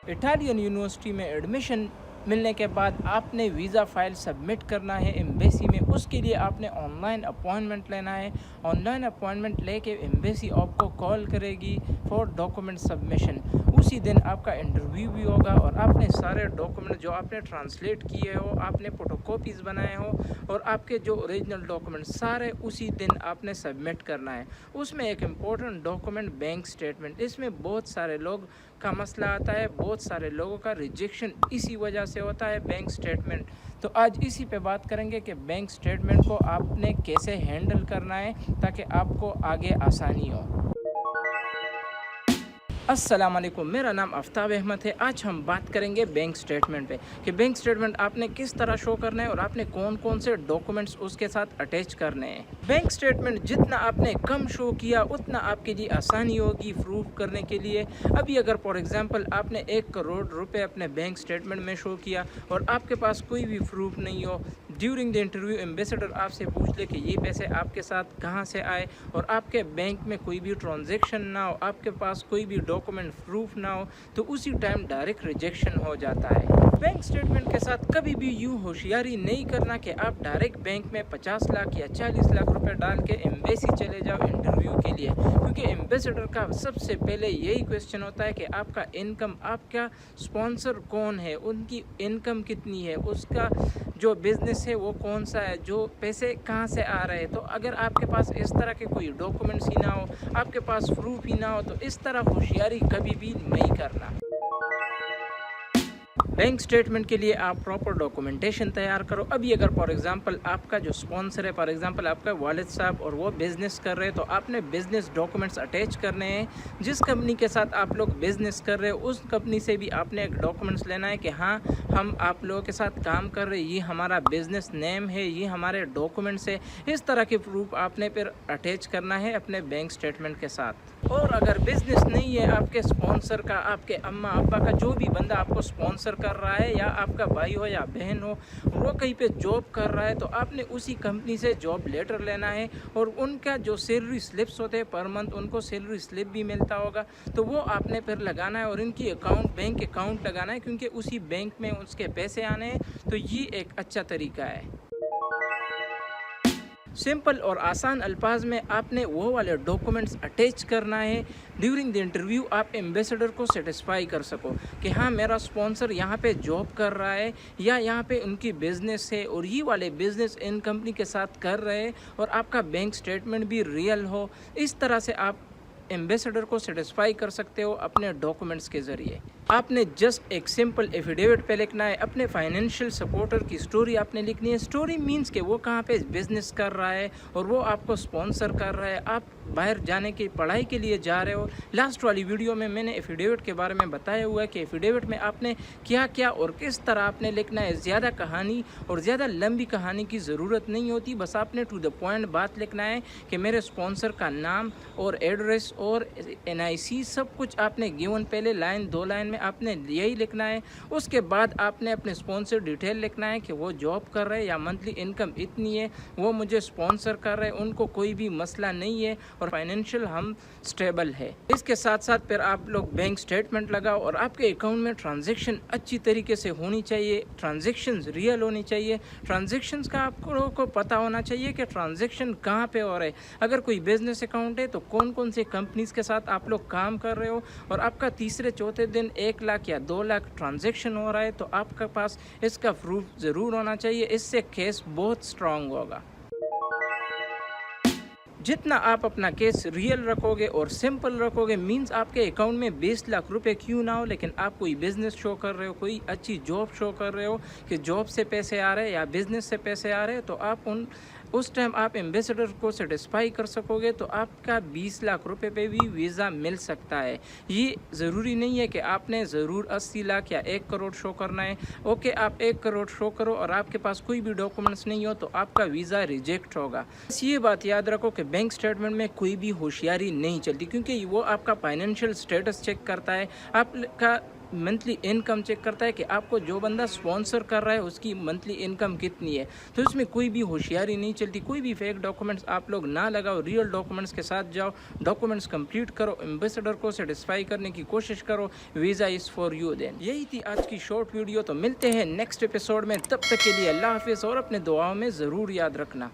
Italian university में admission मिलने के बाद आपने वीज़ा फ़ाइल सबमिट करना है एम्बेसी में। उसके लिए आपने ऑनलाइन अपॉइंटमेंट लेना है। ऑनलाइन अपॉइंटमेंट लेके एम्बेसी आपको कॉल करेगी फॉर डॉक्यूमेंट सबमिशन। उसी दिन आपका इंटरव्यू भी होगा और आपने सारे डॉक्यूमेंट जो आपने ट्रांसलेट किए हो, आपने फ़ोटोकॉपीज़ बनाए हो और आपके जो ओरिजिनल डॉक्यूमेंट सारे उसी दिन आपने सबमिट करना है। उसमें एक इम्पोर्टेंट डॉक्यूमेंट बैंक स्टेटमेंट, इसमें बहुत सारे लोग का मसला आता है, बहुत सारे लोगों का रिजेक्शन इसी वजह से होता है बैंक स्टेटमेंट। तो आज इसी पे बात करेंगे कि बैंक स्टेटमेंट को आपने कैसे हैंडल करना है ताकि आपको आगे आसानी हो। अस्सलाम वालेकुम, मेरा नाम आफ्ताब अहमद है। आज हम बात करेंगे बैंक स्टेटमेंट पे कि बैंक स्टेटमेंट आपने किस तरह शो करना है और आपने कौन कौन से डॉक्यूमेंट्स उसके साथ अटैच करने हैं। बैंक स्टेटमेंट जितना आपने कम शो किया उतना आपके लिए आसानी होगी प्रूफ करने के लिए। अभी अगर फॉर एग्जांपल आपने 1 करोड़ रुपए अपने बैंक स्टेटमेंट में शो किया और आपके पास कोई भी प्रूफ नहीं हो, ड्यूरिंग द इंटरव्यू एम्बेसडर आपसे पूछ ले कि ये पैसे आपके साथ कहाँ से आए और आपके बैंक में कोई भी ट्रांजैक्शन ना हो, आपके पास कोई भी डॉक्यूमेंट प्रूफ ना हो, तो उसी टाइम डायरेक्ट रिजेक्शन हो जाता है। बैंक स्टेटमेंट के साथ कभी भी यूँ होशियारी नहीं करना कि आप डायरेक्ट बैंक में 50 लाख या 40 लाख रुपए डाल के एम्बेसी चले जाओ इंटरव्यू के लिए, क्योंकि एम्बेसडर का सबसे पहले यही क्वेश्चन होता है कि आपका इनकम, आपका स्पॉन्सर कौन है, उनकी इनकम कितनी है, उसका जो बिज़नेस है वो कौन सा है, जो पैसे कहाँ से आ रहे हैं। तो अगर आपके पास इस तरह के कोई डॉक्यूमेंट्स ही ना हो, आपके पास प्रूफ ही ना हो, तो इस तरह होशियारी कभी भी नहीं करना। बैंक स्टेटमेंट के लिए आप प्रॉपर डॉक्यूमेंटेशन तैयार करो। अभी अगर फॉर एग्जांपल आपका जो स्पॉन्सर है, फॉर एग्जांपल आपका वालिद साहब, और वो बिज़नेस कर रहे हैं, तो आपने बिज़नेस डॉक्यूमेंट्स अटैच करने हैं। जिस कंपनी के साथ आप लोग बिज़नेस कर रहे हो उस कंपनी से भी आपने एक डॉक्यूमेंट्स लेना है कि हाँ, हम आप लोगों के साथ काम कर रहे हैं, ये हमारा बिज़नेस नेम है, ये हमारे डॉक्यूमेंट्स है। इस तरह के प्रूफ आपने फिर अटैच करना है अपने बैंक स्टेटमेंट के साथ। और अगर बिज़नेस नहीं है आपके स्पॉन्सर का, आपके अम्मा अब्बा का, जो भी बंदा आपको स्पॉन्सर कर रहा है, या आपका भाई हो या बहन हो, वो कहीं पे जॉब कर रहा है, तो आपने उसी कंपनी से जॉब लेटर लेना है और उनका जो सैलरी स्लिप्स होते हैं पर मंथ, उनको सैलरी स्लिप भी मिलता होगा, तो वो आपने फिर लगाना है और इनकी अकाउंट, बैंक अकाउंट लगाना है, क्योंकि उसी बैंक में उसके पैसे आने हैं। तो ये एक अच्छा तरीका है। सिंपल और आसान अल्फाज में आपने वो वाले डॉक्यूमेंट्स अटैच करना है। ड्यूरिंग द इंटरव्यू आप एम्बेसडर को सेटिस्फाई कर सको कि हाँ, मेरा स्पॉन्सर यहाँ पे जॉब कर रहा है या यहाँ पे उनकी बिज़नेस है और ये वाले बिज़नेस इन कंपनी के साथ कर रहे हैं और आपका बैंक स्टेटमेंट भी रियल हो। इस तरह से आप एम्बेसडर को सेटिस्फाई कर सकते हो अपने डॉक्यूमेंट्स के ज़रिए। आपने जस्ट एक सिंपल एफिडेविट पे लिखना है, अपने फाइनेंशियल सपोर्टर की स्टोरी आपने लिखनी है। स्टोरी मींस कि वो कहाँ पे बिजनेस कर रहा है और वो आपको स्पॉन्सर कर रहा है, आप बाहर जाने की पढ़ाई के लिए जा रहे हो। लास्ट वाली वीडियो में मैंने एफिडेविट के बारे में बताया हुआ है कि एफिडेविट में आपने क्या क्या और किस तरह आपने लिखना है। ज़्यादा कहानी और ज़्यादा लंबी कहानी की ज़रूरत नहीं होती, बस आपने टू द पॉइंट बात लिखना है कि मेरे स्पॉन्सर का नाम और एड्रेस और NIC सब कुछ आपने गिवन, पहले लाइन 2 लाइन में आपने यही लिखना है। उसके बाद आपने अपने स्पॉन्सर डिटेल लिखना है कि वो जॉब कर रहे हैं या मंथली इनकम इतनी है, वो मुझे स्पॉन्सर कर रहे हैं, उनको कोई भी मसला नहीं है और फाइनेंशियल हम स्टेबल है। इसके साथ साथ फिर आप लोग बैंक स्टेटमेंट लगाओ और आपके अकाउंट में ट्रांजैक्शन अच्छी तरीके से होनी चाहिए, ट्रांजैक्शंस रियल होनी चाहिए। ट्रांजैक्शंस का आपको पता होना चाहिए कि ट्रांजैक्शन कहाँ पे हो रहे हैं। अगर कोई बिजनेस अकाउंट है तो कौन कौन से कंपनीज के साथ आप लोग काम कर रहे हो और आपका तीसरे चौथे दिन 1 लाख या 2 लाख ट्रांजैक्शन हो रहा है, तो आपके पास इसका प्रूफ ज़रूर होना चाहिए। इससे केस बहुत स्ट्रांग होगा। जितना आप अपना केस रियल रखोगे और सिंपल रखोगे, मींस आपके अकाउंट में 20 लाख रुपए क्यों ना हो, लेकिन आप कोई बिज़नेस शो कर रहे हो, कोई अच्छी जॉब शो कर रहे हो कि जॉब से पैसे आ रहे हैं या बिज़नेस से पैसे आ रहे हैं, तो आप उस टाइम आप एम्बेसडर को सेटिस्फाई कर सकोगे, तो आपका 20 लाख रुपए पे भी वीज़ा मिल सकता है। ये ज़रूरी नहीं है कि आपने ज़रूर 80 लाख या 1 करोड़ शो करना है। ओके, आप 1 करोड़ शो करो और आपके पास कोई भी डॉक्यूमेंट्स नहीं हो तो आपका वीज़ा रिजेक्ट होगा। बस ये बात याद रखो कि बैंक स्टेटमेंट में कोई भी होशियारी नहीं चलती, क्योंकि वो आपका फाइनेंशियल स्टेटस चेक करता है, आपका मंथली इनकम चेक करता है कि आपको जो बंदा स्पॉन्सर कर रहा है उसकी मंथली इनकम कितनी है। तो इसमें कोई भी होशियारी नहीं चलती, कोई भी फेक डॉक्यूमेंट्स आप लोग ना लगाओ, रियल डॉक्यूमेंट्स के साथ जाओ, डॉक्यूमेंट्स कंप्लीट करो, एम्बेसडर को सेटिस्फाई करने की कोशिश करो, visa is for you then. यही थी आज की शॉर्ट वीडियो, तो मिलते हैं नेक्स्ट एपिसोड में, तब तक के लिए अल्लाह हाफिज़ और अपने दुआओं में ज़रूर याद रखना।